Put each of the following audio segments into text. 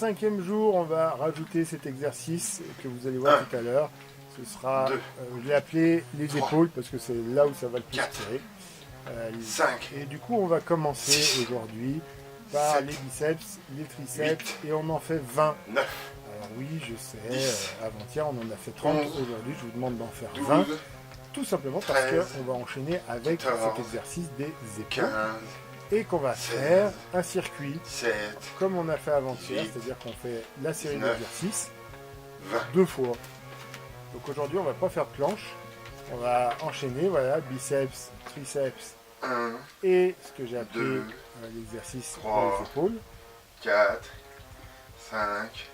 35e jour, on va rajouter cet exercice que vous allez voir tout à l'heure. Ce sera, je l'ai appelé les épaules parce que c'est là où ça va le plus tirer. 5. Et du coup, on va commencer aujourd'hui par 7, les biceps, les triceps 8, et on en fait 20. 9. Alors oui, je sais, 10, avant-hier on en a fait 30. 11, Aujourd'hui, je vous demande d'en faire 12, 20. Tout simplement parce 13, qu'on va enchaîner avec 14, cet exercice des épaules 15, et qu'on va 16, faire un circuit 17, comme on a fait avant-hier, 18, c'est-à-dire qu'on fait la série 19, d'exercices 20. 2 fois. Donc aujourd'hui, on va pas faire de planche, on va enchaîner, voilà, biceps, triceps 1, et ce que j'ai appelé 2, l'exercice pour 3, les épaules. 4, 5,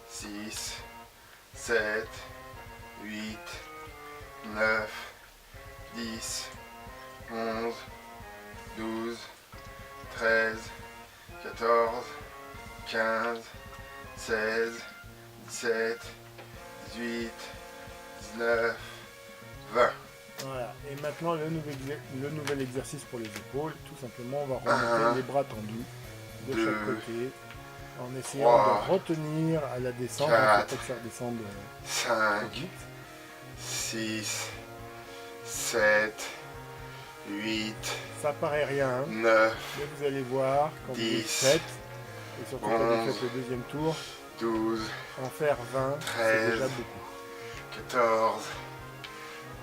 6, 7, 8, 9, 10, 11, 12, 13, 14, 15, 16, 17, 18, 19, 20. Voilà. Et maintenant, le nouvel exercice pour les épaules, tout simplement, on va remonter les bras tendus de chaque côté en essayant 3, de retenir à la descente, 4, pour que ça redescende 5, vite. 6, 7, 8, Ça paraît rien, hein, 9, mais vous allez voir quand vous 10, le faites, et surtout quand vous 11, faites le deuxième tour, 12, en faire 20, c'est 13, déjà beaucoup. 14,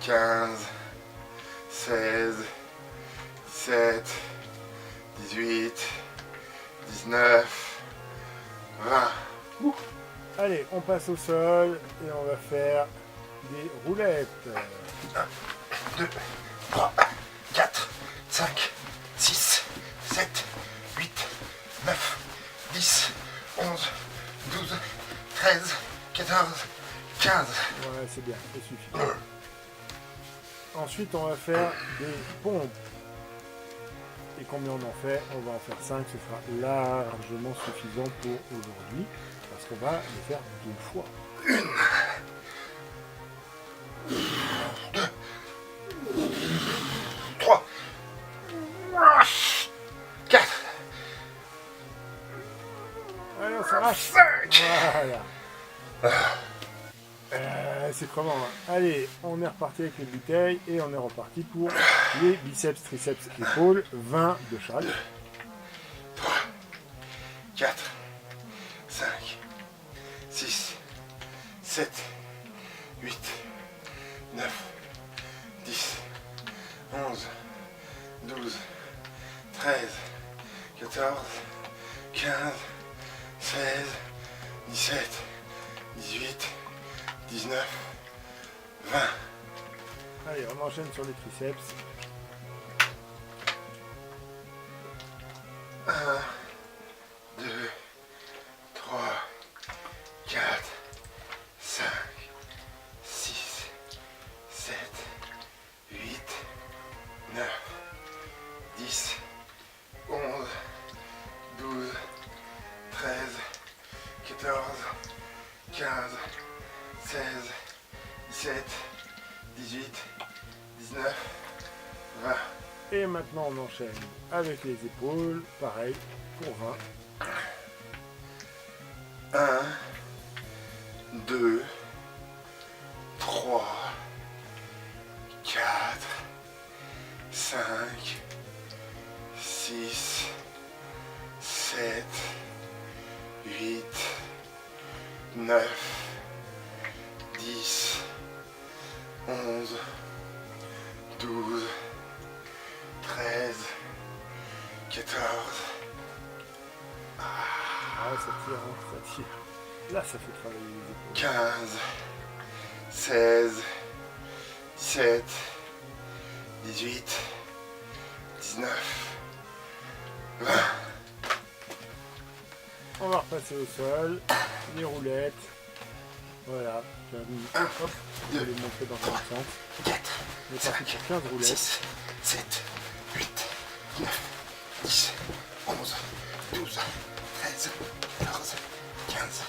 15, 16, 17, 18, 19, 20. Allez, on passe au sol et on va faire des roulettes. 2, 3, 4, 5, 6, 7, 8, 9, 10, 11, 12, 13, 14, 15. Ouais, c'est bien, ça suffit. Ensuite, on va faire des pompes. Et combien on en fait? On va en faire 5, ce sera largement suffisant pour aujourd'hui, parce qu'on va les faire 2 fois. 3, 4, Allez, on s'arrache. 5. Voilà. C'est comment hein. Allez, on est reparti avec les bouteilles et on est reparti pour les biceps, triceps, épaules, 20 de chaque. 3, 4, 5, 6, 7, 8, 9, 10, 11, 12, 13, 14, 15, 16, 17, 18, 19, 20. Allez, on enchaîne sur les triceps. 1, 2, 3, 4, 5, 6, 7, 8, 9, 10, 11, 12, 13, 14, 15, 16, 17, 18, 19, 20. Et maintenant, on enchaîne avec les épaules. Pareil, pour 20. 1, 2, 3, 4, 5, 6, 7, 8, 9, 10, 11, 12, 13, 14. Ah, ça tire, hein, ça tire. Là, ça fait travailler les épaules. 15, 16, 17, 18, 19, 20. On va repasser au sol, les roulettes. Voilà, j'ai mis, hop, je vais les montrer dans le même sens. 4, On est parti 5, pour 15 roulettes. 6, 7, 8, 9, 10, 11, 12, 13, 14, 15.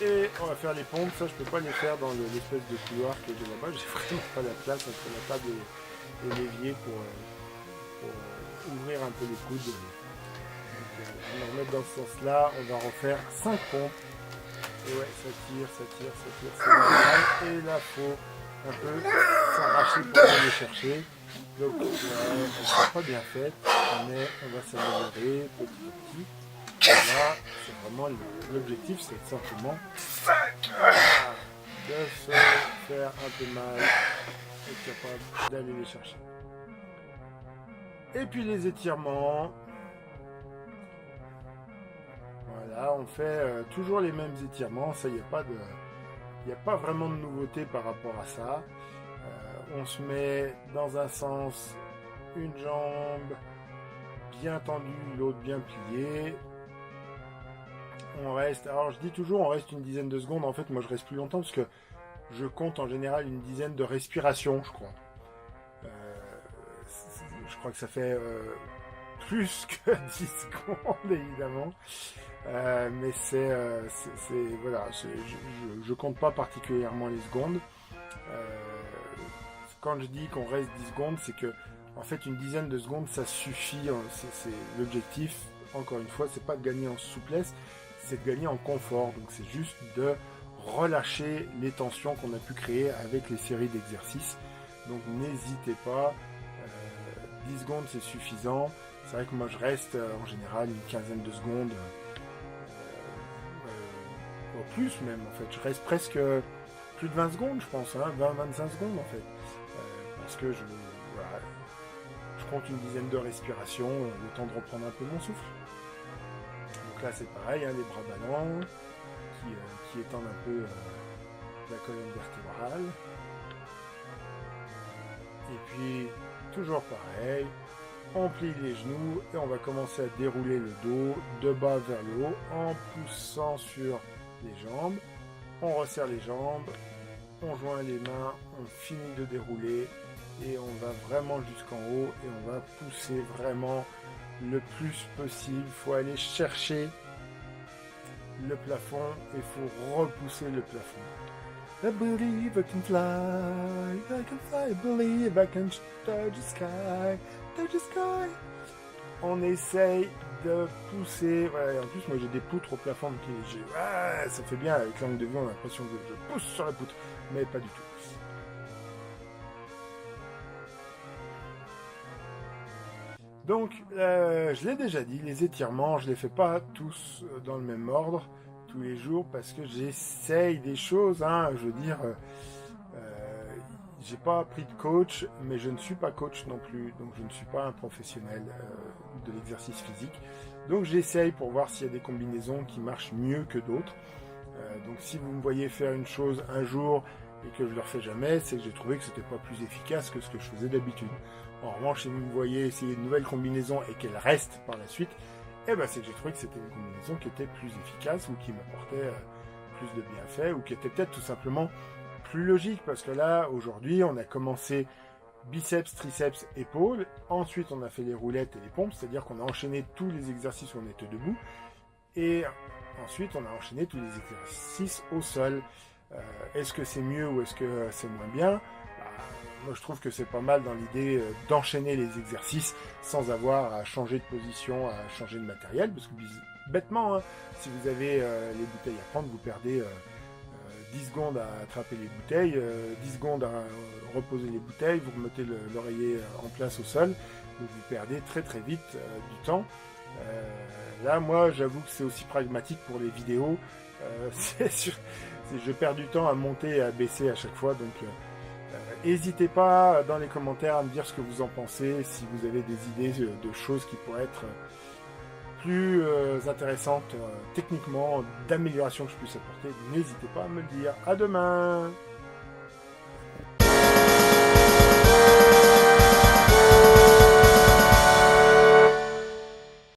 Et on va faire les pompes, ça je peux pas les faire dans l'espèce de couloir que j'ai là-bas, j'ai vraiment pas la place entre la table et l'évier pour ouvrir un peu les coudes. on va remettre dans ce sens-là, on va refaire 5 pompes. Et ouais, ça tire, c'est normal. Et là, faut un peu s'arracher pour aller les chercher. Donc, elle ne sera pas bien faite, mais on va s'améliorer petit à petit. Et là, c'est vraiment l'objectif, c'est simplement de se faire un peu mal, être capable d'aller les chercher. Et puis les étirements. Voilà, on fait toujours les mêmes étirements. Ça, il n'y a pas vraiment de nouveauté par rapport à ça. On se met dans un sens, une jambe bien tendue, l'autre bien pliée. On reste, alors je dis toujours, on reste une dizaine de secondes. En fait, moi, je reste plus longtemps parce que je compte en général une dizaine de respirations, je crois. Je crois que ça fait plus que 10 secondes, évidemment. Mais voilà, je compte pas particulièrement les secondes. Quand je dis qu'on reste 10 secondes, c'est que en fait une dizaine de secondes ça suffit. C'est l'objectif. Encore une fois, c'est pas de gagner en souplesse, c'est de gagner en confort. Donc c'est juste de relâcher les tensions qu'on a pu créer avec les séries d'exercices. Donc n'hésitez pas. 10 secondes c'est suffisant. C'est vrai que moi je reste en général une quinzaine de secondes. Plus même en fait. Je reste presque plus de 20 secondes je pense. 20-25 secondes en fait. Parce que je compte une dizaine de respirations, le temps de reprendre un peu mon souffle. Donc là c'est pareil, les bras ballants qui étendent un peu la colonne vertébrale. Et puis toujours pareil, on plie les genoux et on va commencer à dérouler le dos de bas vers le haut en poussant sur les jambes. On resserre les jambes, on joint les mains, on finit de dérouler et on va vraiment jusqu'en haut et on va pousser vraiment le plus possible. Il faut aller chercher le plafond et il faut repousser le plafond. I believe I can fly, I believe I can touch the sky. On essaye de pousser, voilà, en plus moi j'ai des poutres au plafond, ça fait bien, avec l'angle de vue on a l'impression que je pousse sur la poutre, mais pas du tout. Donc, je l'ai déjà dit, les étirements, je ne les fais pas tous dans le même ordre, tous les jours, parce que j'essaye des choses, je veux dire, j'ai pas pris de coach, mais je ne suis pas coach non plus, donc je ne suis pas un professionnel de l'exercice physique. Donc j'essaye pour voir s'il y a des combinaisons qui marchent mieux que d'autres. Donc si vous me voyez faire une chose un jour et que je ne le refais jamais, c'est que j'ai trouvé que c'était pas plus efficace que ce que je faisais d'habitude. En revanche, si vous me voyez essayer une nouvelle combinaison et qu'elle reste par la suite, c'est que j'ai trouvé que c'était une combinaison qui était plus efficace ou qui m'apportait plus de bienfaits ou qui était peut-être tout simplement plus logique, parce que là, aujourd'hui, on a commencé biceps, triceps, épaules, ensuite on a fait les roulettes et les pompes, c'est-à-dire qu'on a enchaîné tous les exercices où on était debout, et ensuite on a enchaîné tous les exercices au sol. Est-ce que c'est mieux ou est-ce que c'est moins bien ? Moi je trouve que c'est pas mal dans l'idée d'enchaîner les exercices sans avoir à changer de position, à changer de matériel, parce que bêtement, si vous avez les bouteilles à prendre, vous perdez 10 secondes à attraper les bouteilles, 10 secondes à reposer les bouteilles, vous remettez l'oreiller en place au sol, donc vous perdez très très vite du temps. Là, moi, j'avoue que c'est aussi pragmatique pour les vidéos. Je perds du temps à monter et à baisser à chaque fois, donc n'hésitez pas dans les commentaires à me dire ce que vous en pensez, si vous avez des idées de choses qui pourraient être plus intéressantes techniquement, d'amélioration que je puisse apporter, n'hésitez pas à me le dire. À demain!